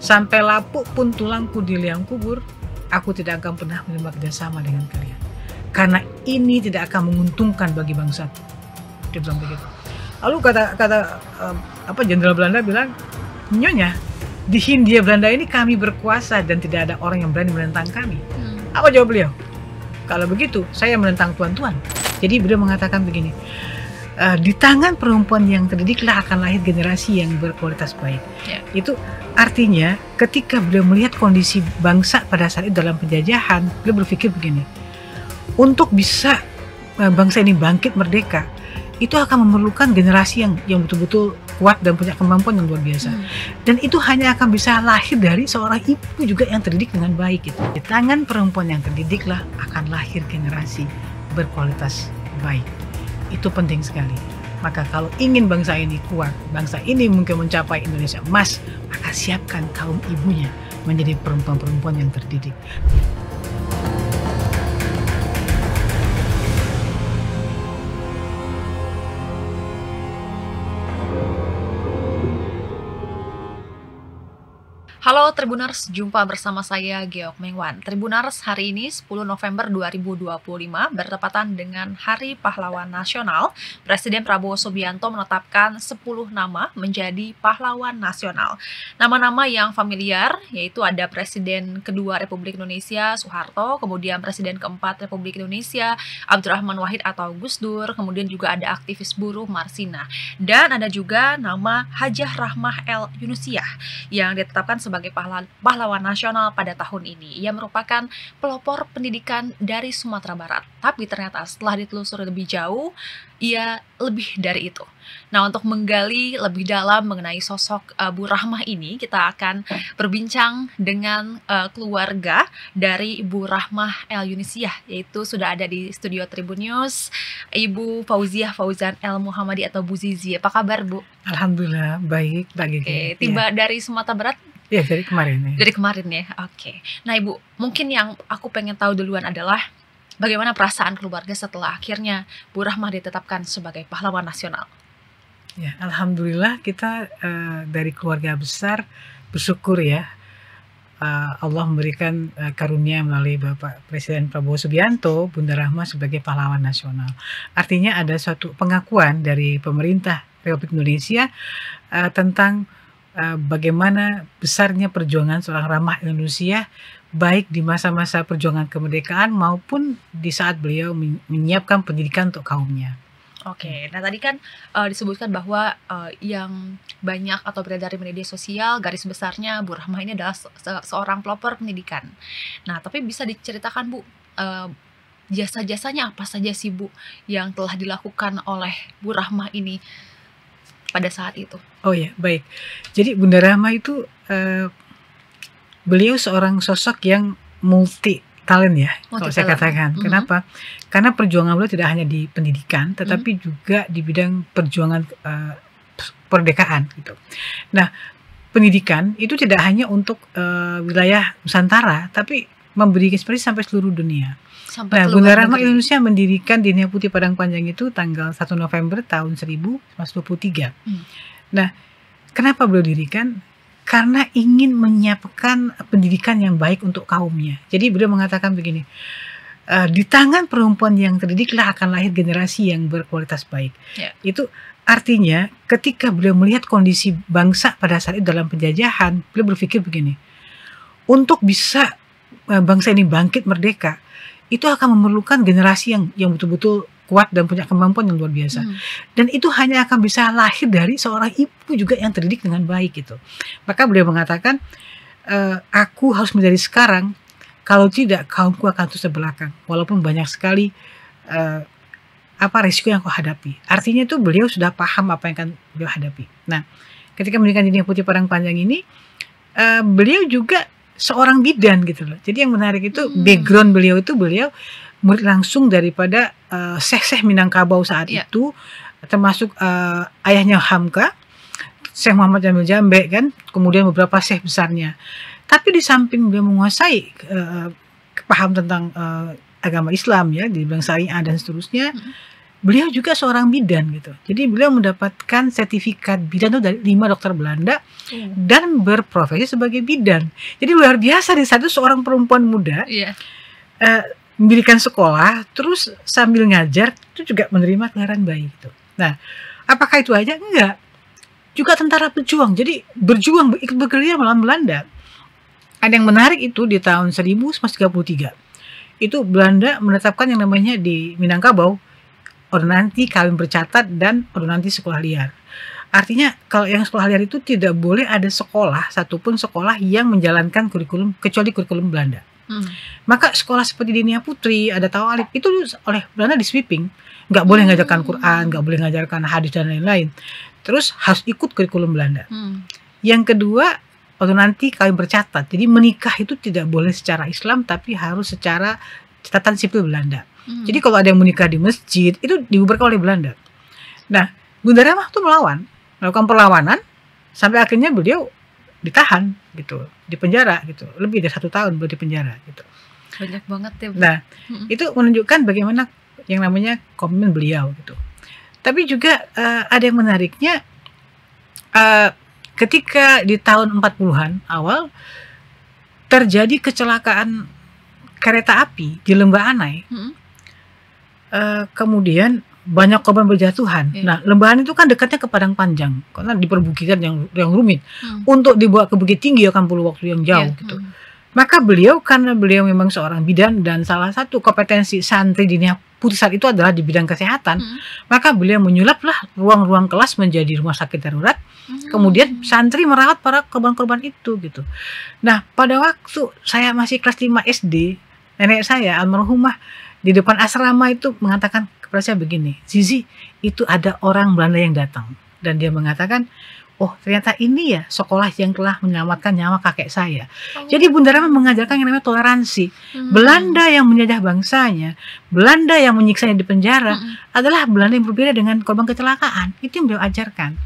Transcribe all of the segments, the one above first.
sampai lapuk pun tulangku di liang kubur, aku tidak akan pernah menerima kerjasama dengan kalian. Karena ini tidak akan menguntungkan bagi bangsa. Dia bilang begitu. Lalu kata Jenderal Belanda bilang, Nyonya, di Hindia Belanda ini kami berkuasa dan tidak ada orang yang berani menentang kami. Apa jawab beliau? Kalau begitu, saya menentang tuan-tuan. Jadi beliau mengatakan begini, di tangan perempuan yang terdidiklah akan lahir generasi yang berkualitas baik. Itu artinya ketika beliau melihat kondisi bangsa pada saat itu dalam penjajahan, beliau berpikir begini, untuk bisa bangsa ini bangkit merdeka, itu akan memerlukan generasi yang betul-betul kuat dan punya kemampuan yang luar biasa. Dan itu hanya akan bisa lahir dari seorang ibu juga yang terdidik dengan baik. Gitu. Di tangan perempuan yang terdidiklah akan lahir generasi berkualitas baik. Itu penting sekali. Maka kalau ingin bangsa ini kuat, bangsa ini mungkin mencapai Indonesia emas, maka siapkan kaum ibunya menjadi perempuan-perempuan yang terdidik. Halo Tribuners, jumpa bersama saya Geok Mengwan. Tribuners, hari ini 10 November 2025 bertepatan dengan Hari Pahlawan Nasional. Presiden Prabowo Subianto menetapkan 10 nama menjadi pahlawan nasional. Nama-nama yang familiar yaitu ada Presiden kedua Republik Indonesia Soeharto, kemudian Presiden keempat Republik Indonesia Abdurrahman Wahid atau Gus Dur, kemudian juga ada aktivis buruh Marsina, dan ada juga nama Hajah Rahmah El Yunusiah yang ditetapkan sebagai pahlawan nasional pada tahun ini. Ia merupakan pelopor pendidikan dari Sumatera Barat. Tapi ternyata setelah ditelusuri lebih jauh, ia lebih dari itu. Nah, untuk menggali lebih dalam mengenai sosok Bu Rahmah ini, kita akan berbincang dengan keluarga dari Ibu Rahmah El Yunusiah, yaitu sudah ada di studio Tribun News, Ibu Fauziah Fauzan El Muhammadi atau Bu Zizi. Apa kabar, Bu? Alhamdulillah, baik. Oke, tiba dari Sumatera Barat? Ya, dari kemarin ya. Dari kemarin ya, oke. Nah Ibu, mungkin yang aku pengen tahu duluan adalah bagaimana perasaan keluarga setelah akhirnya Bu Rahmah ditetapkan sebagai pahlawan nasional? Ya, alhamdulillah kita dari keluarga besar bersyukur ya. Allah memberikan karunia melalui Bapak Presiden Prabowo Subianto, Bunda Rahmah sebagai pahlawan nasional. Artinya ada suatu pengakuan dari pemerintah Republik Indonesia tentang bagaimana besarnya perjuangan seorang Rahmah Indonesia, baik di masa-masa perjuangan kemerdekaan maupun di saat beliau menyiapkan pendidikan untuk kaumnya. Oke, nah tadi kan disebutkan bahwa yang banyak atau beredar di media sosial, garis besarnya Bu Rahmah ini adalah seorang pelopor pendidikan. Nah, tapi bisa diceritakan Bu, jasa-jasanya apa saja sih Bu yang telah dilakukan oleh Bu Rahmah ini pada saat itu? Oh ya, baik. Jadi Bunda Rahmah itu beliau seorang sosok yang multi talent ya, kalau saya katakan. Kenapa? Karena perjuangan beliau tidak hanya di pendidikan, tetapi juga di bidang perjuangan kemerdekaan gitu. Nah, pendidikan itu tidak hanya untuk wilayah Nusantara, tapi memberi inspirasi sampai seluruh dunia. Nah, Bunda Rahmah Indonesia mendirikan Dinia Putih Padang Panjang itu tanggal 1 November tahun 1923. Nah, kenapa beliau dirikan? Karena ingin menyiapkan pendidikan yang baik untuk kaumnya. Jadi beliau mengatakan begini, di tangan perempuan yang terdidiklah akan lahir generasi yang berkualitas baik. Itu artinya ketika beliau melihat kondisi bangsa pada saat itu dalam penjajahan, beliau berpikir begini, untuk bisa bangsa ini bangkit merdeka, itu akan memerlukan generasi yang betul-betul kuat dan punya kemampuan yang luar biasa. Dan itu hanya akan bisa lahir dari seorang ibu juga yang terdidik dengan baik gitu. Maka beliau mengatakan, aku harus menjadi sekarang, kalau tidak kaumku akan terus terbelakang. Walaupun banyak sekali risiko yang kau hadapi. Artinya itu beliau sudah paham apa yang akan beliau hadapi. Nah, ketika mendirikan Dinia Putih Padang Panjang ini, beliau juga seorang bidan gitu loh. Jadi yang menarik itu background beliau itu beliau murid langsung daripada Syekh Minangkabau saat itu, termasuk ayahnya Hamka, Syekh Muhammad Jamil Jambe kan, kemudian beberapa syekh besarnya. Tapi di samping beliau menguasai paham tentang agama Islam ya, di bidang syariah dan seterusnya, beliau juga seorang bidan gitu. Jadi beliau mendapatkan sertifikat bidan itu dari 5 dokter Belanda dan berprofesi sebagai bidan. Jadi luar biasa di satu seorang perempuan muda mendirikan sekolah, terus sambil ngajar itu juga menerima kelahiran bayi gitu. Nah, apakah itu aja? Enggak. Juga tentara pejuang. Jadi berjuang ikut bergerilya melawan Belanda. Ada yang menarik itu di tahun 1933. Itu Belanda menetapkan yang namanya di Minangkabau ordonansi kawin bercatat dan ordonansi sekolah liar. Artinya kalau yang sekolah liar itu tidak boleh ada sekolah, satupun sekolah yang menjalankan kurikulum kecuali kurikulum Belanda. Maka sekolah seperti Dinia Putri, ada Tawalib itu oleh Belanda di sweeping, nggak boleh ngajarkan Quran, nggak boleh ngajarkan hadis dan lain-lain. Terus harus ikut kurikulum Belanda. Yang kedua, ordonansi kawin bercatat. Jadi menikah itu tidak boleh secara Islam, tapi harus secara catatan sipil Belanda. Jadi kalau ada yang menikah di masjid itu dibubarkan oleh Belanda. Nah, Bunda Rahma tuh melakukan perlawanan sampai akhirnya beliau ditahan gitu, di penjara gitu, lebih dari 1 tahun beliau di penjara gitu. Banyak banget ya. Nah, itu menunjukkan bagaimana yang namanya komitmen beliau gitu. Tapi juga ada yang menariknya, ketika di tahun 40-an awal terjadi kecelakaan kereta api di Lembah Anai. Kemudian banyak korban berjatuhan. Nah, Lembah Anai itu kan dekatnya ke Padang Panjang karena di perbukitan yang rumit. Untuk dibawa ke Bukit Tinggi akan perlu waktu yang jauh gitu. Maka beliau, karena beliau memang seorang bidan dan salah satu kompetensi santri Dinia Putri saat itu adalah di bidang kesehatan, maka beliau menyulaplah ruang-ruang kelas menjadi rumah sakit darurat. Kemudian santri merawat para korban-korban itu gitu. Nah, pada waktu saya masih kelas 5 SD, nenek saya almarhumah di depan asrama itu mengatakan kepada saya begini, Zizi, itu ada orang Belanda yang datang. Dan dia mengatakan, oh ternyata ini ya sekolah yang telah menyelamatkan nyawa kakek saya. Jadi Bunda Rahma mengajarkan yang namanya toleransi. Belanda yang menjajah bangsanya, Belanda yang menyiksanya di penjara adalah Belanda yang berbeda dengan korban kecelakaan. Itu yang beliau ajarkan.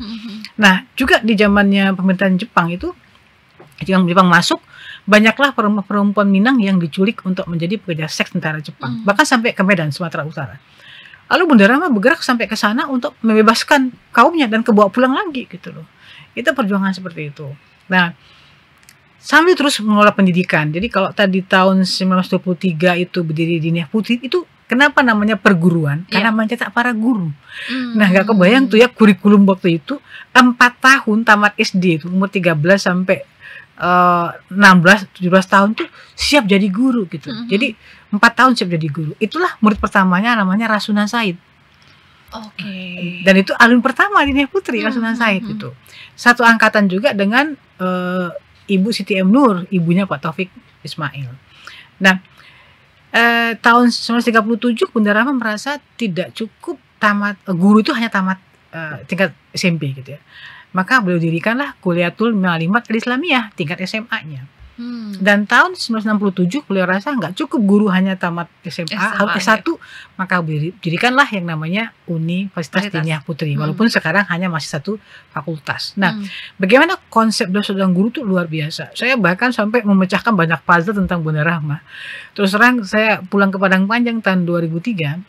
Nah, juga di zamannya pemerintahan Jepang itu, Jepang masuk, banyaklah perempuan Minang yang diculik untuk menjadi pekerja seks tentara Jepang, bahkan sampai ke Medan, Sumatera Utara. Lalu Bunda Rahma bergerak sampai ke sana untuk membebaskan kaumnya dan kebawa pulang lagi gitu loh. Itu perjuangan seperti itu. Nah, sambil terus mengelola pendidikan. Jadi kalau tadi tahun 1923 itu berdiri Dinia Putri, itu kenapa namanya perguruan? Karena mencetak para guru. Nah, gak kebayang tuh ya kurikulum waktu itu 4 tahun tamat SD itu, umur 13 sampai 16-17 tahun tuh siap jadi guru gitu. Jadi 4 tahun siap jadi guru. Itulah murid pertamanya namanya Rasuna Said. Dan itu alumni pertama Dinia Putri, Rasuna Said itu. Satu angkatan juga dengan Ibu Siti M. Nur, ibunya Pak Taufik Ismail. Nah, tahun 1937 Bunda Rahma merasa tidak cukup tamat guru itu hanya tamat tingkat SMP gitu ya. Maka beliau dirikanlah Kuliatul Ma'lumat Al-Islamiyah tingkat SMA-nya. Dan tahun 1967 beliau rasa nggak cukup guru hanya tamat SMA, harus S1, maka beliau dirikanlah yang namanya Universitas Dinia Putri, walaupun sekarang hanya masih 1 fakultas. Nah, bagaimana konsep beliau seorang guru itu luar biasa. Saya bahkan sampai memecahkan banyak puzzle tentang Bunda Rahma. Terus terang saya pulang ke Padang Panjang tahun 2003,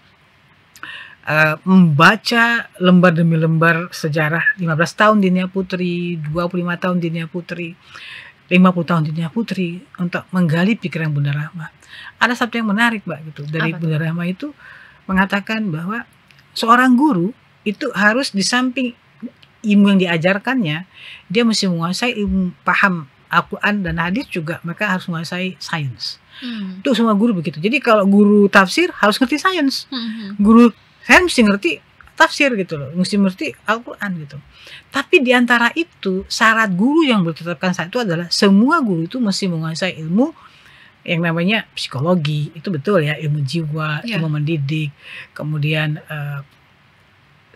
membaca lembar demi lembar sejarah 15 tahun Dinia Putri, 25 tahun Dinia Putri, 50 tahun Dinia Putri, untuk menggali pikiran Bunda Rahma. Ada satu yang menarik Mbak gitu dari Bunda Rahma itu, mengatakan bahwa seorang guru itu harus di samping ilmu yang diajarkannya, dia mesti menguasai ilmu paham Al-Quran dan hadis juga, mereka harus menguasai sains. Itu semua guru begitu. Jadi kalau guru tafsir harus ngerti sains, guru saya mesti ngerti tafsir gitu loh, mesti ngerti Al-Quran gitu. Tapi diantara itu syarat guru yang ditetapkan saat itu adalah semua guru itu mesti menguasai ilmu yang namanya psikologi, itu betul ya, ilmu jiwa, ilmu mendidik. Kemudian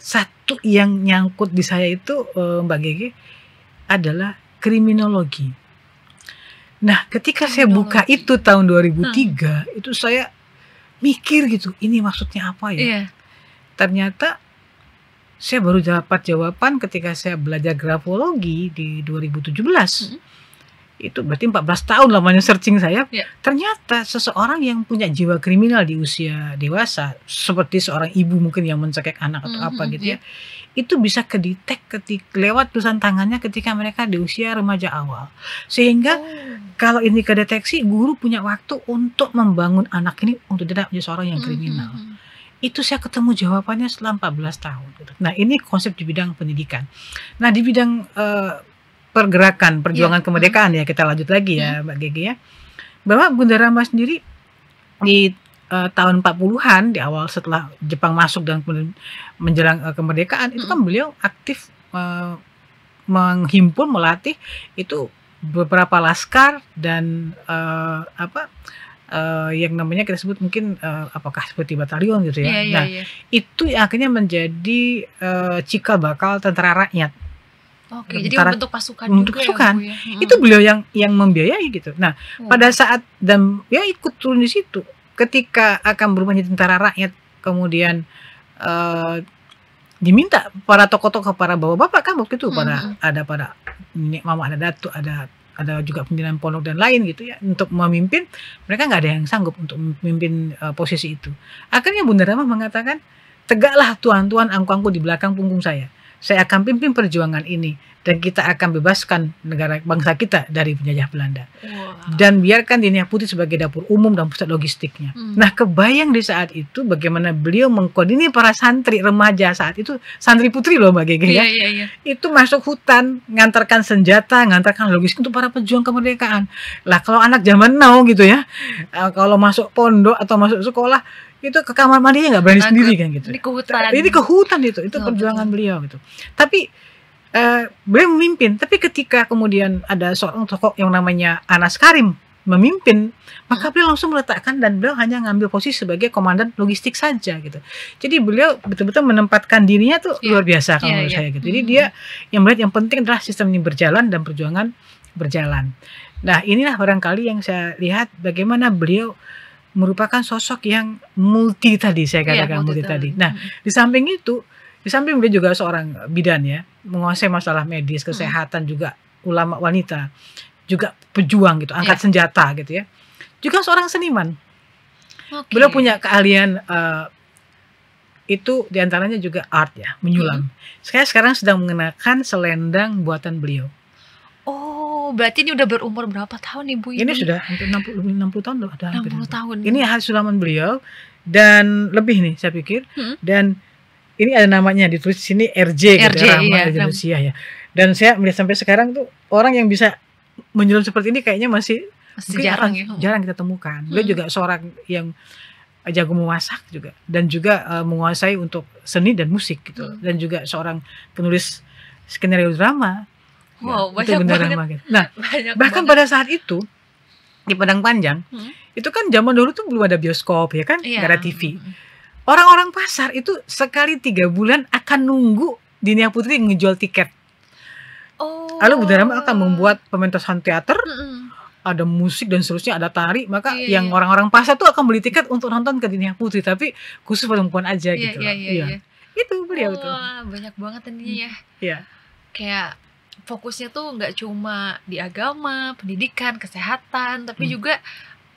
satu yang nyangkut di saya itu Mbak Gege adalah kriminologi. Nah, ketika saya buka itu tahun 2003, itu saya mikir gitu, ini maksudnya apa ya? Ternyata saya baru dapat jawaban ketika saya belajar grafologi di 2017. Itu berarti 14 tahun lamanya searching saya. Ya. Ternyata seseorang yang punya jiwa kriminal di usia dewasa, seperti seorang ibu mungkin yang mencekik anak atau apa gitu ya, itu bisa kedetek lewat tulisan tangannya ketika mereka di usia remaja awal. Sehingga kalau ini kedeteksi, guru punya waktu untuk membangun anak ini untuk tidak menjadi seorang yang kriminal. Itu saya ketemu jawabannya setelah 14 tahun. Nah, ini konsep di bidang pendidikan. Nah, di bidang perjuangan kemerdekaan ya, kita lanjut lagi ya Mbak Gege ya, bahwa Bunda Rama sendiri di tahun 40-an, di awal setelah Jepang masuk dan menjelang kemerdekaan, itu kan beliau aktif menghimpun, melatih itu beberapa laskar dan yang namanya kita sebut mungkin apakah seperti batalion gitu ya. Itu yang akhirnya menjadi cikal bakal tentara rakyat. Oke, jadi membentuk pasukan juga pasukan. Ya, Bu, ya. Itu beliau yang membiayai gitu. Nah, pada saat dan ya ikut turun di situ ketika akan berubah menjadi tentara rakyat, kemudian diminta para tokoh-tokoh, para bapak-bapak kan waktu itu ada nenek mama, ada datuk, ada juga pimpinan pondok dan lain gitu ya, untuk memimpin. Mereka nggak ada yang sanggup untuk memimpin posisi itu. Akhirnya Bunda Rama mengatakan, tegaklah tuan-tuan angku-angku di belakang punggung saya akan pimpin perjuangan ini, dan kita akan bebaskan negara bangsa kita dari penjajah Belanda. Dan biarkan Dinia Putri sebagai dapur umum dan pusat logistiknya. Nah, kebayang di saat itu bagaimana beliau mengkoordinir para santri remaja saat itu, santri putri loh Mbak Gege ya. Itu masuk hutan, ngantarkan senjata, ngantarkan logistik untuk para pejuang kemerdekaan. Lah kalau anak zaman now gitu ya, kalau masuk pondok atau masuk sekolah, itu ke kamar mandinya nggak berani sendiri kan gitu. Ini ke hutan itu perjuangan beliau gitu. Tapi beliau memimpin. Tapi ketika kemudian ada seorang tokoh yang namanya Anas Karim memimpin, maka beliau langsung meletakkan, dan beliau hanya ngambil posisi sebagai komandan logistik saja gitu. Jadi beliau betul-betul menempatkan dirinya tuh luar biasa kalau menurut saya gitu. Jadi dia yang melihat yang penting adalah sistem ini berjalan dan perjuangan berjalan. Nah, inilah barangkali yang saya lihat bagaimana beliau merupakan sosok yang multi tadi, saya katakan multi tadi. Nah, di samping itu, di samping beliau juga seorang bidan ya, menguasai masalah medis, kesehatan, juga ulama wanita, juga pejuang gitu, angkat senjata gitu ya. Juga seorang seniman. Beliau punya keahlian itu diantaranya juga art ya, menyulam. Saya sekarang sedang mengenakan selendang buatan beliau. Oh, berarti ini udah berumur berapa tahun nih Bu? Ini sudah hampir 60 tahun loh, ada 60 tahun. Ini hasil sulaman beliau dan lebih nih saya pikir. Dan ini ada namanya ditulis di sini RJ gitu, Rama Indonesia ya. Dan saya melihat sampai sekarang tuh orang yang bisa menyulam seperti ini kayaknya masih jarang ya. Jarang kita temukan. Beliau juga seorang yang jago memasak juga, dan juga menguasai untuk seni dan musik gitu. Dan juga seorang penulis skenario drama. Wow, banyak banget. Nah, bahkan pada saat itu di Padang Panjang, itu kan zaman dulu tuh belum ada bioskop ya kan, nggak ada TV. Orang-orang pasar itu sekali 3 bulan akan nunggu Dinia Putri ngejual tiket. Lalu Bunda Rama akan membuat pementasan teater, ada musik dan seterusnya, ada tari, maka yang orang-orang pasar tuh akan beli tiket untuk nonton ke Dinia Putri, tapi khusus perempuan aja gitu. Itu beliau tuh. Banyak banget ini ya. Iya. Kayak fokusnya tuh nggak cuma di agama, pendidikan, kesehatan, tapi juga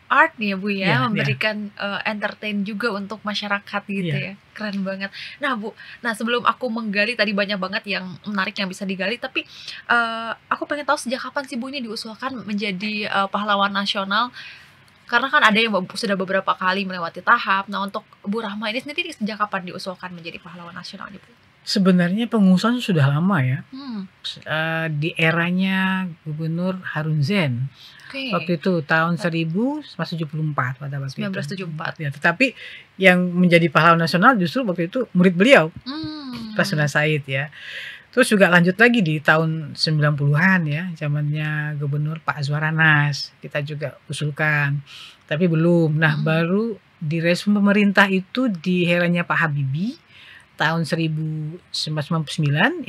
art nih ya Bu ya, memberikan entertain juga untuk masyarakat gitu ya. Keren banget. Nah Bu, sebelum aku menggali tadi banyak banget yang menarik yang bisa digali, tapi aku pengen tahu sejak kapan sih Bu ini diusulkan menjadi pahlawan nasional? Karena kan ada yang sudah beberapa kali melewati tahap. Nah, untuk Bu Rahma ini sendiri sejak kapan diusulkan menjadi pahlawan nasional nih Bu? Sebenarnya pengusulan sudah lama ya. Di eranya Gubernur Harun Zain. Waktu itu tahun 1974 pada waktu 1974. Ya, tetapi yang menjadi pahlawan nasional justru waktu itu murid beliau, Rasuna Said ya. Terus juga lanjut lagi di tahun 90-an ya, zamannya Gubernur Pak Azwar Anas, kita juga usulkan. Tapi belum. Nah, baru direspon pemerintah itu di eranya Pak Habibie tahun 1999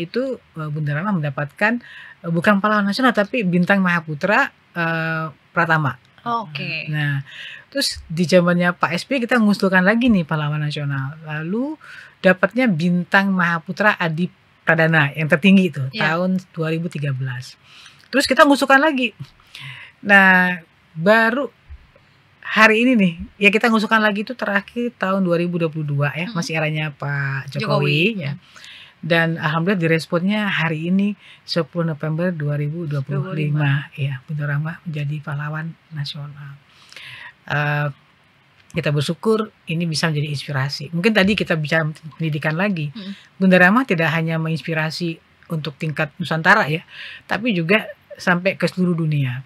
itu Bunda Rama mendapatkan bukan pahlawan nasional tapi bintang Mahaputra Pratama. Nah, terus di zamannya Pak SBY kita mengusulkan lagi nih pahlawan nasional. Lalu dapatnya bintang Mahaputra Adi Pradana yang tertinggi itu tahun 2013. Terus kita ngusulkan lagi. Nah, baru hari ini nih, ya kita ngusulkan lagi itu terakhir tahun 2022 ya, masih eranya Pak Jokowi ya. Dan alhamdulillah diresponnya hari ini 10 November 2025 ya, Bunda Rahma menjadi pahlawan nasional. Kita bersyukur ini bisa menjadi inspirasi. Mungkin tadi kita bicara pendidikan lagi. Bunda Rahma tidak hanya menginspirasi untuk tingkat Nusantara ya, tapi juga sampai ke seluruh dunia.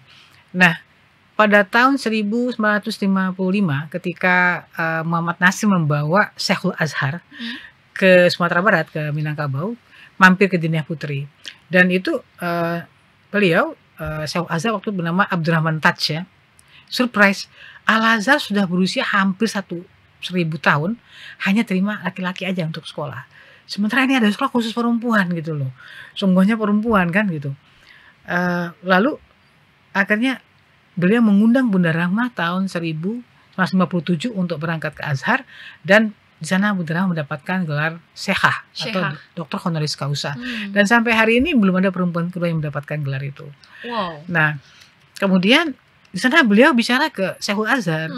Nah, pada tahun 1955 ketika Muhammad Nasir membawa Syekhul Azhar ke Sumatera Barat, ke Minangkabau, mampir ke Diniyah Putri. Dan itu beliau Syekhul Azhar waktu bernama Abdurrahman Taj ya. Surprise, Al-Azhar sudah berusia hampir 1000 tahun, hanya terima laki-laki aja untuk sekolah. Sementara ini ada sekolah khusus perempuan gitu loh. Sungguhnya perempuan kan gitu. Lalu akhirnya beliau mengundang Bunda Rahma tahun 1957 untuk berangkat ke Azhar, dan di sana Bunda Rahma mendapatkan gelar Syekhah atau doktor honoris causa. Dan sampai hari ini belum ada perempuan kedua yang mendapatkan gelar itu. Wow. Nah, kemudian di sana beliau bicara ke Syekhul Azhar,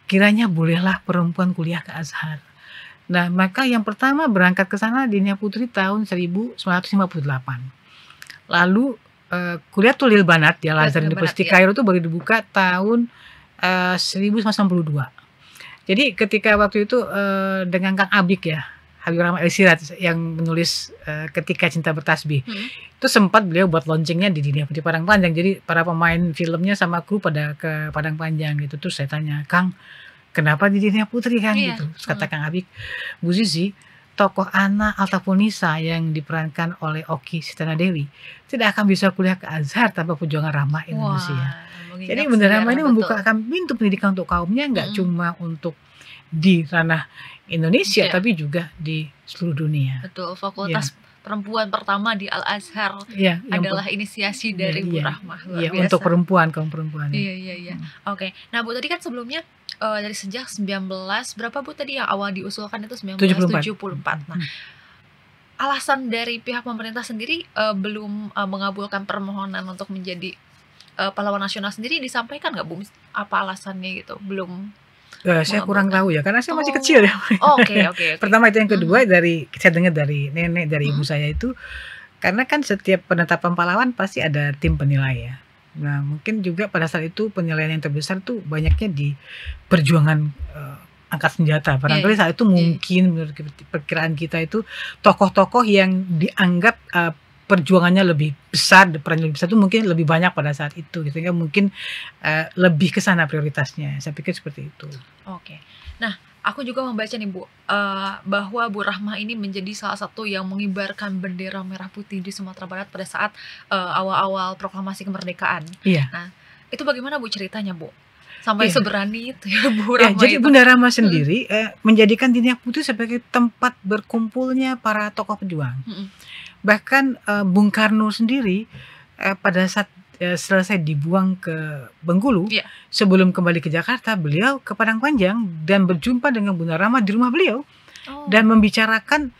kiranya bolehlah perempuan kuliah ke Azhar. Nah, maka yang pertama berangkat ke sana Diniyah Putri tahun 1958. Lalu Kuliatul Banat di Al-Azhar University Kairo itu baru dibuka tahun 1992. Jadi ketika waktu itu dengan Kang Abik ya, Habib Rahmat El-Sirat yang menulis Ketika Cinta Bertasbih, itu sempat beliau buat launchingnya di Diniyah Putri Padang Panjang. Jadi para pemain filmnya sama kru pada ke Padang Panjang gitu. Terus saya tanya, Kang, kenapa di Diniyah Putri kan gitu? Terus kata Kang Abik, Bu Zizi, tokoh Ana Altaponisa yang diperankan oleh Oki Sitana Dewi tidak akan bisa kuliah ke Azhar tanpa perjuangan Rahma Indonesia. Jadi Bunda Rahma ini membukakan pintu pendidikan untuk kaumnya, nggak cuma untuk di ranah Indonesia, tapi juga di seluruh dunia. Betul, fakultas perempuan pertama di Al-Azhar adalah inisiasi dari Bu Rahma. Iya, untuk perempuan, kaum perempuan. Iya. Oke. Nah, Bu, tadi kan sebelumnya dari sejak berapa Bu tadi yang awal diusulkan itu 1974. Nah, alasan dari pihak pemerintah sendiri belum mengabulkan permohonan untuk menjadi pahlawan nasional sendiri disampaikan nggak Bu? Apa alasannya gitu? Belum. Saya kurang tahu ya, karena saya masih kecil ya. Oke. Pertama itu, yang kedua saya dengar dari nenek, dari ibu saya itu, karena kan setiap penetapan pahlawan pasti ada tim penilai ya. Nah, mungkin juga pada saat itu penilaian yang terbesar tuh banyaknya di perjuangan angkat senjata. Barangkali saat itu mungkin menurut perkiraan kita itu tokoh-tokoh yang dianggap perjuangannya lebih besar, perannya lebih besar itu mungkin lebih banyak pada saat itu, gitu. Sehingga mungkin lebih ke sana prioritasnya. Saya pikir seperti itu. Oke. Nah, aku juga membaca nih Bu, bahwa Bu Rahma ini menjadi salah satu yang mengibarkan bendera merah putih di Sumatera Barat pada saat awal-awal proklamasi kemerdekaan. Iya. Nah, itu bagaimana Bu ceritanya Bu? Sampai seberani itu ya Bu Rahma. Jadi Bunda Rahma sendiri menjadikan Diniyah Putri sebagai tempat berkumpulnya para tokoh pejuang. Bahkan Bung Karno sendiri pada saat selesai dibuang ke Bengkulu, sebelum kembali ke Jakarta, beliau ke Padang Panjang dan berjumpa dengan Bunda Rahma di rumah beliau, dan membicarakan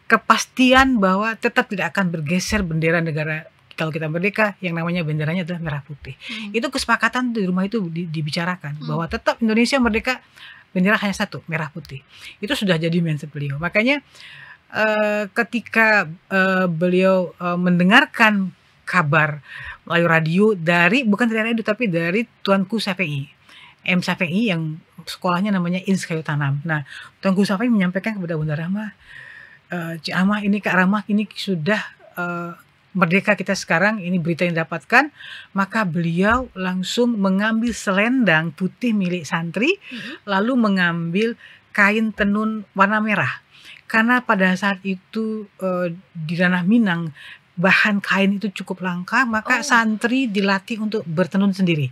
kepastian bahwa tetap tidak akan bergeser bendera negara kalau kita merdeka, yang namanya benderanya adalah merah putih. Itu kesepakatan di rumah itu dibicarakan bahwa tetap Indonesia merdeka, bendera hanya satu, merah putih. Itu sudah jadi mindset beliau. Makanya ketika beliau mendengarkan kabar melalui radio bukan dari radio tapi dari Tuanku Syafi'i, M. Syafi'i, yang sekolahnya namanya Ins Kayu Tanam. Nah, Tuanku Syafi'i menyampaikan kepada Bunda Rahma, Cik Rahma, ini Kak Rahma ini sudah merdeka kita sekarang, ini berita yang didapatkan. Maka beliau langsung mengambil selendang putih milik santri, lalu mengambil kain tenun warna merah. Karena pada saat itu di ranah Minang bahan kain itu cukup langka, maka santri dilatih untuk bertenun sendiri.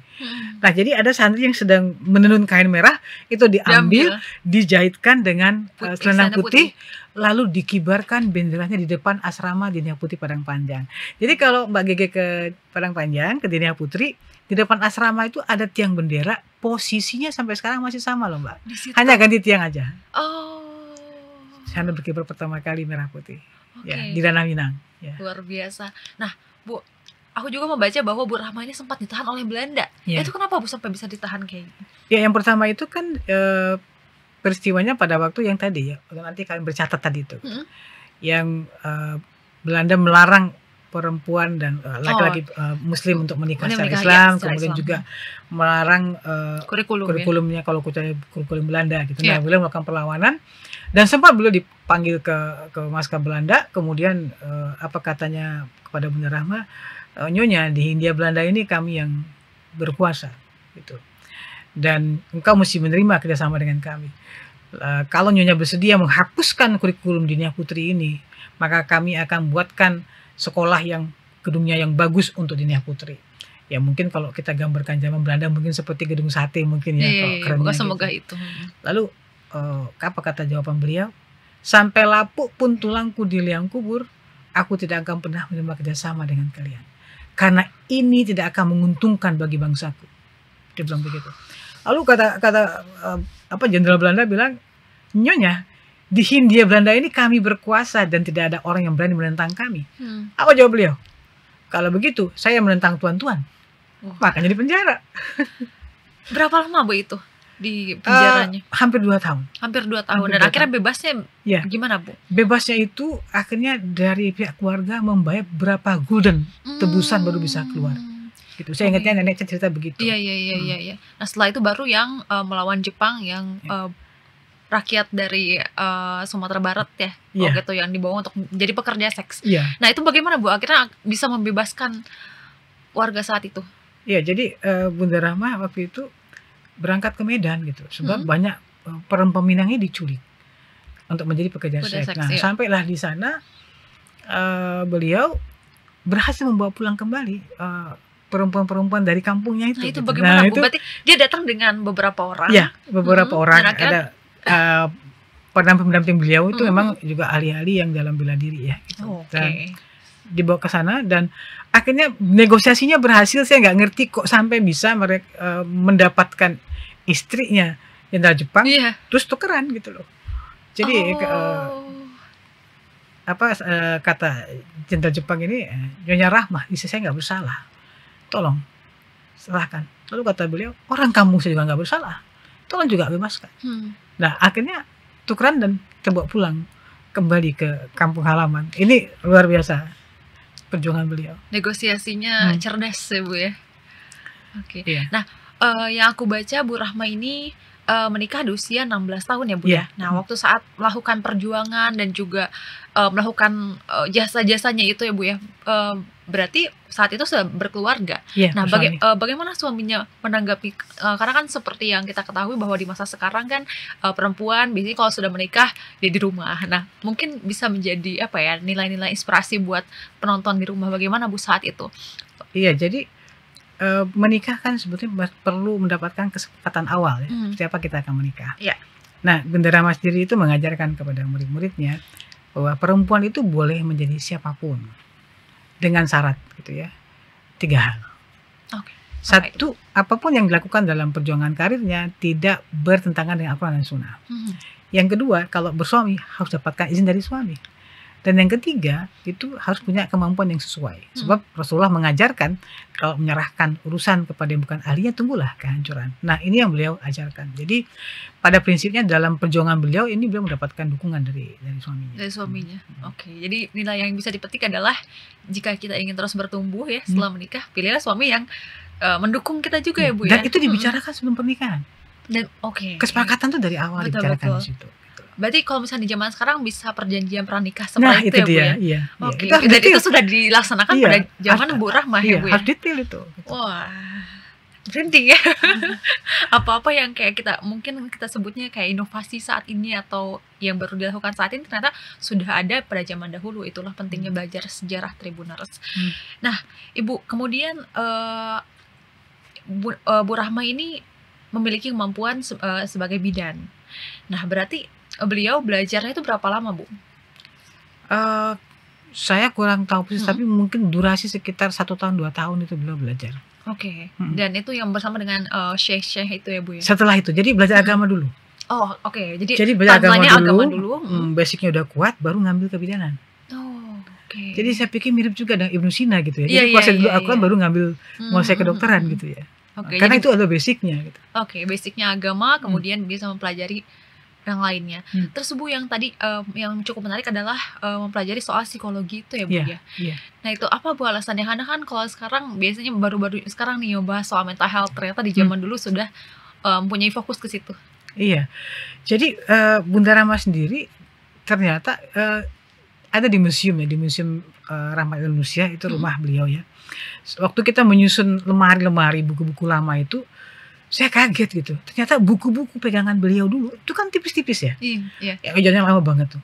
Nah, jadi ada santri yang sedang menenun kain merah, itu diambil, dijahitkan dengan selendang putih, lalu dikibarkan benderanya di depan asrama Diniyah Putri Padang Panjang. Jadi kalau Mbak Gege ke Padang Panjang, ke Diniyah Putri, di depan asrama itu ada tiang bendera, posisinya sampai sekarang masih sama loh Mbak. Hanya ganti tiang aja. Sana berkibar pertama kali merah putih. Ya, di ranah Minang. Luar biasa. Nah, Bu, aku juga membaca bahwa Bu Rahma ini sempat ditahan oleh Belanda. Itu kenapa Bu sampai bisa ditahan kayak gitu? Ya, yang pertama itu kan peristiwanya pada waktu yang tadi ya, nanti kalian bercatat tadi itu, yang Belanda melarang perempuan dan laki-laki Muslim untuk menikah secara Islam, kemudian juga melarang kurikulumnya kalau kurikulum Belanda gitu. Nah, beliau melakukan perlawanan dan sempat beliau dipanggil ke marskal Belanda, kemudian apa katanya kepada Bunda Rahma, Nyonya, di Hindia Belanda ini kami yang berkuasa gitu. Dan engkau mesti menerima kerjasama dengan kami. Kalau Nyonya bersedia menghapuskan kurikulum Dinia Putri ini, maka kami akan buatkan sekolah yang gedungnya yang bagus untuk Dinia Putri. Ya mungkin kalau kita gambarkan zaman Belanda mungkin seperti gedung sate mungkin ya, kalau kerennya semoga gitu. itu. Lalu apa kata jawaban beliau? Sampai lapuk pun tulangku di liang kubur, aku tidak akan pernah menerima kerjasama dengan kalian. Karena ini tidak akan menguntungkan bagi bangsaku. Dia bilang begitu. Lalu kata Jenderal Belanda bilang, Nyonya, di Hindia Belanda ini kami berkuasa dan tidak ada orang yang berani menentang kami. Apa jawab beliau? Kalau begitu, saya menentang tuan-tuan. Makanya di penjara. Berapa lama Bu itu di penjaranya? Hampir 2 tahun. Hampir 2 tahun. Dan akhirnya bebasnya gimana Bu? Bebasnya itu akhirnya dari pihak keluarga membayar berapa gulden tebusan baru bisa keluar. Gitu. Saya ingatnya nenek cerita begitu. Iya. Nah setelah itu baru yang melawan Jepang yang rakyat dari Sumatera Barat ya, gitu yang dibawa untuk jadi pekerja seks. Nah itu bagaimana Bu akhirnya bisa membebaskan warga saat itu? Iya, jadi Bunda Rahma waktu itu berangkat ke Medan gitu, sebab banyak perempuan Minang ini diculik untuk menjadi pekerja seks. Nah sampailah di sana beliau berhasil membawa pulang kembali perempuan-perempuan dari kampungnya itu. Nah itu bagaimana Bu? Berarti dia datang dengan beberapa orang? Ya, beberapa orang. Ada pendamping beliau itu memang juga ahli-ahli yang dalam bela diri ya gitu. Dan dibawa ke sana dan akhirnya negosiasinya berhasil. Saya nggak ngerti kok sampai bisa mereka mendapatkan istrinya Jenderal Jepang terus tukeran gitu loh. Jadi kata Jenderal Jepang ini, Nyonya Rahma, istri saya nggak bersalah, tolong serahkan. Lalu kata beliau, orang kampung saya juga nggak bersalah, tolong juga bebaskan. Nah akhirnya tukeran dan terbawa pulang kembali ke kampung halaman. Ini luar biasa perjuangan beliau. Negosiasinya cerdas ya Bu ya. Nah yang aku baca Bu Rahma ini menikah di usia 16 tahun ya Bu ya. Nah waktu saat melakukan perjuangan dan juga melakukan jasa-jasanya itu ya Bu ya, berarti saat itu sudah berkeluarga. Nah bagaimana suaminya menanggapi, karena kan seperti yang kita ketahui bahwa di masa sekarang kan perempuan biasanya kalau sudah menikah dia di rumah. Nah mungkin bisa menjadi nilai-nilai inspirasi buat penonton di rumah. Bagaimana Bu saat itu? Iya, jadi menikah kan sebetulnya perlu mendapatkan kesepakatan awal ya, siapa kita akan menikah. Nah Bunda Rahma sendiri itu mengajarkan kepada murid-muridnya bahwa perempuan itu boleh menjadi siapapun dengan syarat gitu ya, 3 hal. Satu, apapun yang dilakukan dalam perjuangan karirnya tidak bertentangan dengan Al-Quran dan Sunnah. Yang kedua, kalau bersuami harus dapatkan izin dari suami. Dan yang ketiga, itu harus punya kemampuan yang sesuai. Sebab Rasulullah mengajarkan kalau menyerahkan urusan kepada yang bukan ahlinya, tunggulah kehancuran. Nah ini yang beliau ajarkan. Jadi pada prinsipnya dalam perjuangan beliau ini beliau mendapatkan dukungan dari suaminya. Dari suaminya. Jadi nilai yang bisa dipetik adalah jika kita ingin terus bertumbuh ya setelah menikah, pilihlah suami yang mendukung kita juga ya Bu ya. Dan itu dibicarakan sebelum pernikahan. Dan kesepakatan tuh dari awal dibicarakan di situ. Berarti kalau misalnya di zaman sekarang bisa perjanjian pranikah seperti itu ya Bu ya? Iya. Dan itu sudah dilaksanakan pada zaman Bu Rahma ya Bu ya? Harus detail itu. Wah, printing ya. Apa-apa yang kayak mungkin kita sebutnya kayak inovasi saat ini atau yang baru dilakukan saat ini ternyata sudah ada pada zaman dahulu. Itulah pentingnya belajar sejarah Tribuners. Nah Ibu, kemudian Bu Rahma ini memiliki kemampuan sebagai bidan. Nah berarti beliau belajarnya itu berapa lama Bu? Saya kurang tahu persis, tapi mungkin durasi sekitar 1 tahun 2 tahun itu beliau belajar. Dan itu yang bersama dengan syekh itu ya Bu ya? Setelah itu, jadi belajar agama dulu. Jadi belajar agama dulu. Basicnya udah kuat, baru ngambil kebidanan. Jadi saya pikir mirip juga dengan Ibnu Sina gitu ya. Iya, Jadi kuasai dulu iya, Al-Quran iya. baru ngambil menguasai kedokteran gitu ya. Karena Jadi itu adalah basicnya gitu. basicnya agama, kemudian bisa mempelajari yang lainnya. Terus Bu, yang tadi yang cukup menarik adalah mempelajari soal psikologi itu ya Bu ya. Nah itu apa Bu alasannya? Karena kan kalau sekarang biasanya baru-baru sekarang nih bahas soal mental health, ternyata di zaman dulu sudah mempunyai fokus ke situ. Iya, jadi Bunda Rama sendiri ternyata ada di museum ya, di Museum Rahmat Indonesia, itu rumah beliau ya. Waktu kita menyusun lemari-lemari buku-buku lama itu, saya kaget gitu. Ternyata buku-buku pegangan beliau dulu itu kan tipis-tipis ya. Iya. Ya ejanya lama banget tuh.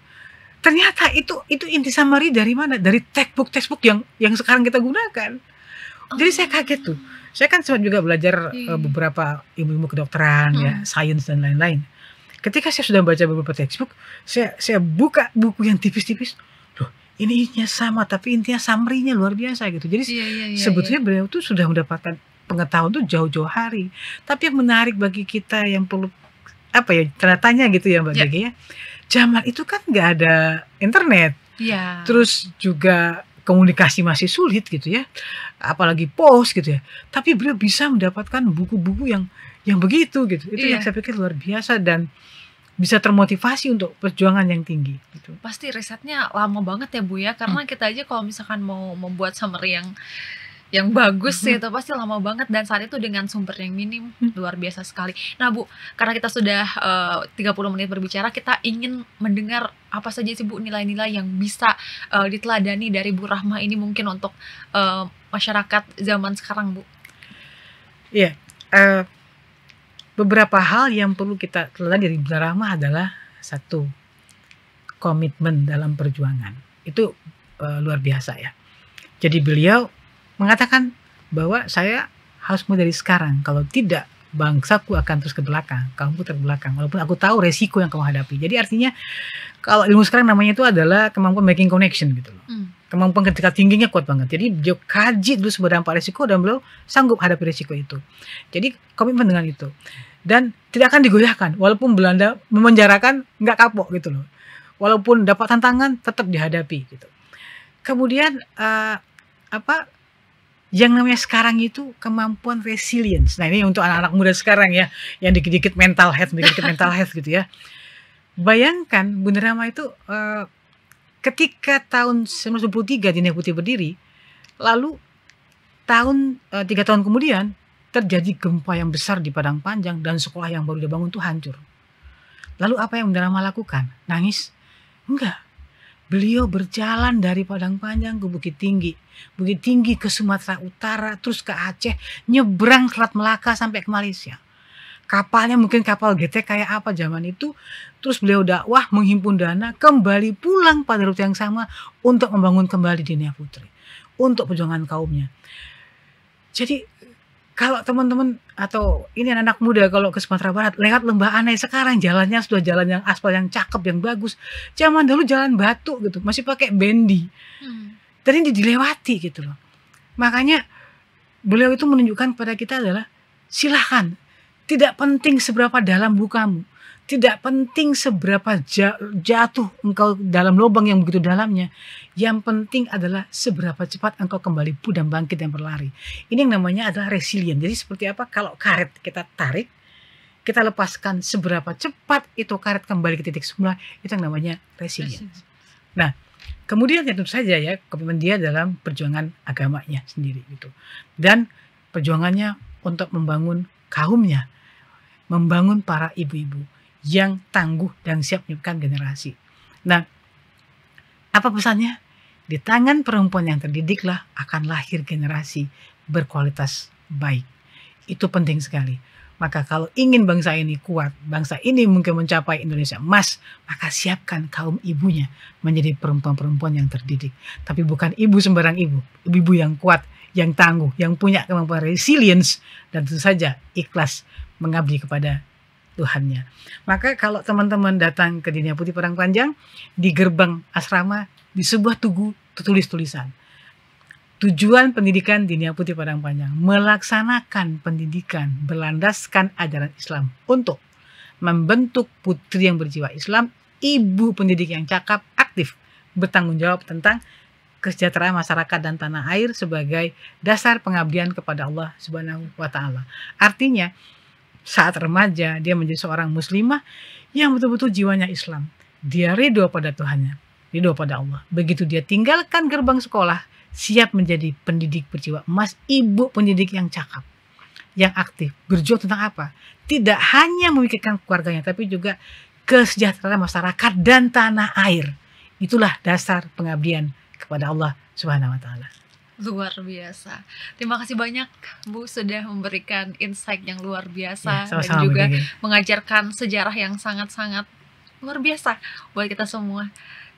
Ternyata itu inti summary dari mana? Dari textbook yang sekarang kita gunakan. Jadi saya kaget tuh. Saya kan sempat juga belajar beberapa ilmu kedokteran ya, sains dan lain-lain. Ketika saya sudah baca beberapa textbook, saya buka buku yang tipis-tipis. Loh, ini intinya sama tapi intinya summary-nya luar biasa gitu. Jadi sebetulnya beliau tuh sudah mendapatkan pengetahuan tuh jauh-jauh hari. Tapi yang menarik bagi kita yang perlu tanda tanya gitu ya Mbak Gege ya. Zaman itu kan nggak ada internet. Terus juga komunikasi masih sulit gitu ya. Apalagi pos gitu ya. Tapi beliau bisa mendapatkan buku-buku yang begitu gitu. Itu yang saya pikir luar biasa dan bisa termotivasi untuk perjuangan yang tinggi gitu. Pasti risetnya lama banget ya Bu ya. Karena kita aja kalau misalkan mau membuat summary yang bagus itu pasti lama banget, dan saat itu dengan sumber yang minim luar biasa sekali. Nah Bu, karena kita sudah 30 menit berbicara, kita ingin mendengar apa saja sih Bu nilai-nilai yang bisa diteladani dari Bu Rahma ini mungkin untuk masyarakat zaman sekarang Bu. Iya, beberapa hal yang perlu kita teladani dari Bu Rahma adalah satu, komitmen dalam perjuangan. Itu luar biasa ya. Jadi beliau mengatakan bahwa saya harus mulai dari sekarang. Kalau tidak, bangsaku akan terus ke belakang. Kamu terbelakang. Walaupun aku tahu resiko yang kamu hadapi. Jadi artinya kalau ilmu sekarang namanya itu adalah kemampuan making connection gitu loh. Kemampuan ketika tingginya kuat banget. Jadi beliau kaji dulu sebuah dampak resiko dan beliau sanggup hadapi resiko itu. Jadi komitmen dengan itu. Dan tidak akan digoyahkan. Walaupun Belanda memenjarakan, nggak kapok gitu loh. Walaupun dapat tantangan, tetap dihadapi gitu. Kemudian yang namanya sekarang itu kemampuan resilience. Nah ini untuk anak-anak muda sekarang ya, yang dikit-dikit mental health gitu ya. Bayangkan Bunda Rama itu ketika tahun 1923 Dinia Putri berdiri, lalu 3 tahun kemudian terjadi gempa yang besar di Padang Panjang dan sekolah yang baru dibangun itu hancur. Lalu apa yang Bunda Rama lakukan? Nangis? Enggak. Beliau berjalan dari Padang Panjang ke Bukit Tinggi ke Sumatera Utara, terus ke Aceh, nyebrang Selat Melaka sampai ke Malaysia. Kapalnya mungkin kapal GT kayak apa zaman itu. Terus beliau dakwah, menghimpun dana, kembali pulang pada rute yang sama untuk membangun kembali Dinia Putri, untuk perjuangan kaumnya. Jadi kalau teman-teman atau ini anak muda kalau ke Sumatera Barat lewat Lembah Anai, sekarang jalannya sudah jalan yang aspal yang cakep, yang bagus. Zaman dulu jalan batu gitu, masih pakai bendi. Dan ini dilewati gitu loh. Makanya beliau itu menunjukkan pada kita adalah silahkan. Tidak penting seberapa dalam bukamu. Tidak penting seberapa jatuh engkau dalam lubang yang begitu dalamnya. Yang penting adalah seberapa cepat engkau kembali dan bangkit dan berlari. Ini yang namanya adalah resilient. Jadi seperti apa? Kalau karet kita tarik, kita lepaskan seberapa cepat itu karet kembali ke titik semula, itu yang namanya resilient. Nah, kemudian tentu saja ya, komitmen dia dalam perjuangan agamanya sendiri gitu. Dan perjuangannya untuk membangun kaumnya, membangun para ibu-ibu yang tangguh dan siap menyibukkan generasi. Nah, apa pesannya? Di tangan perempuan yang terdidiklah akan lahir generasi berkualitas baik. Itu penting sekali. Maka kalau ingin bangsa ini kuat, bangsa ini mungkin mencapai Indonesia emas, maka siapkan kaum ibunya menjadi perempuan-perempuan yang terdidik. Tapi bukan ibu sembarang ibu. Ibu yang kuat, yang tangguh, yang punya kemampuan resilience, dan tentu saja ikhlas mengabdi kepada Tuhannya. Maka kalau teman-teman datang ke Dinia Putri Padang Panjang, di gerbang asrama di sebuah tugu tertulis tulisan, tujuan pendidikan Dinia Putri Padang Panjang melaksanakan pendidikan berlandaskan ajaran Islam untuk membentuk putri yang berjiwa Islam, ibu pendidik yang cakap, aktif, bertanggung jawab tentang kesejahteraan masyarakat dan tanah air sebagai dasar pengabdian kepada Allah Subhanahu wa taala. Artinya saat remaja dia menjadi seorang muslimah yang betul-betul jiwanya Islam. Dia ridho pada Tuhannya, ridho pada Allah. Begitu dia tinggalkan gerbang sekolah, siap menjadi pendidik berjiwa emas, ibu pendidik yang cakap, yang aktif, berjuang tentang apa? Tidak hanya memikirkan keluarganya, tapi juga kesejahteraan masyarakat dan tanah air. Itulah dasar pengabdian kepada Allah Subhanahu wa taala. Luar biasa. Terima kasih banyak Bu sudah memberikan insight yang luar biasa dan juga mengajarkan sejarah yang sangat-sangat luar biasa buat kita semua.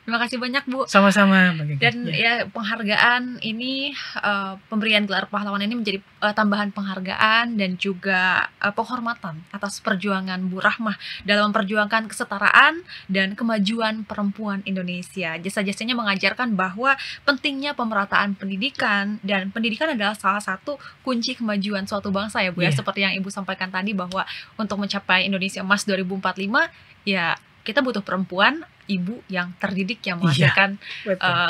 Terima kasih banyak Bu. Sama-sama. Dan ya penghargaan ini, pemberian gelar pahlawan ini menjadi tambahan penghargaan dan juga penghormatan atas perjuangan Bu Rahmah dalam memperjuangkan kesetaraan dan kemajuan perempuan Indonesia. Jasa-jasanya mengajarkan bahwa pentingnya pemerataan pendidikan, dan pendidikan adalah salah satu kunci kemajuan suatu bangsa ya Bu ya. Seperti yang Ibu sampaikan tadi bahwa untuk mencapai Indonesia Emas 2045 ya kita butuh perempuan, ibu yang terdidik, yang menghasilkan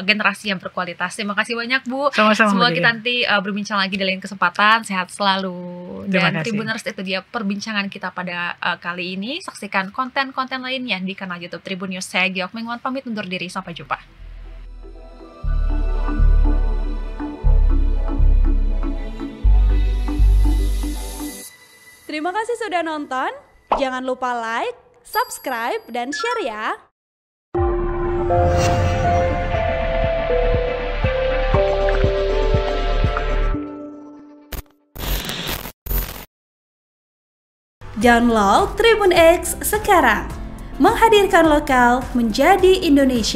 generasi yang berkualitas. Terima kasih banyak Bu. Sama-sama. Semoga kita nanti berbincang lagi di lain kesempatan. Sehat selalu. Dan Tribuners, itu dia perbincangan kita pada kali ini. Saksikan konten-konten lainnya di kanal YouTube Tribun News. Saya Giok Mengwan pamit undur diri. Sampai jumpa. Terima kasih sudah nonton. Jangan lupa like, subscribe, dan share ya. Download Tribun X sekarang. Menghadirkan lokal menjadi Indonesia.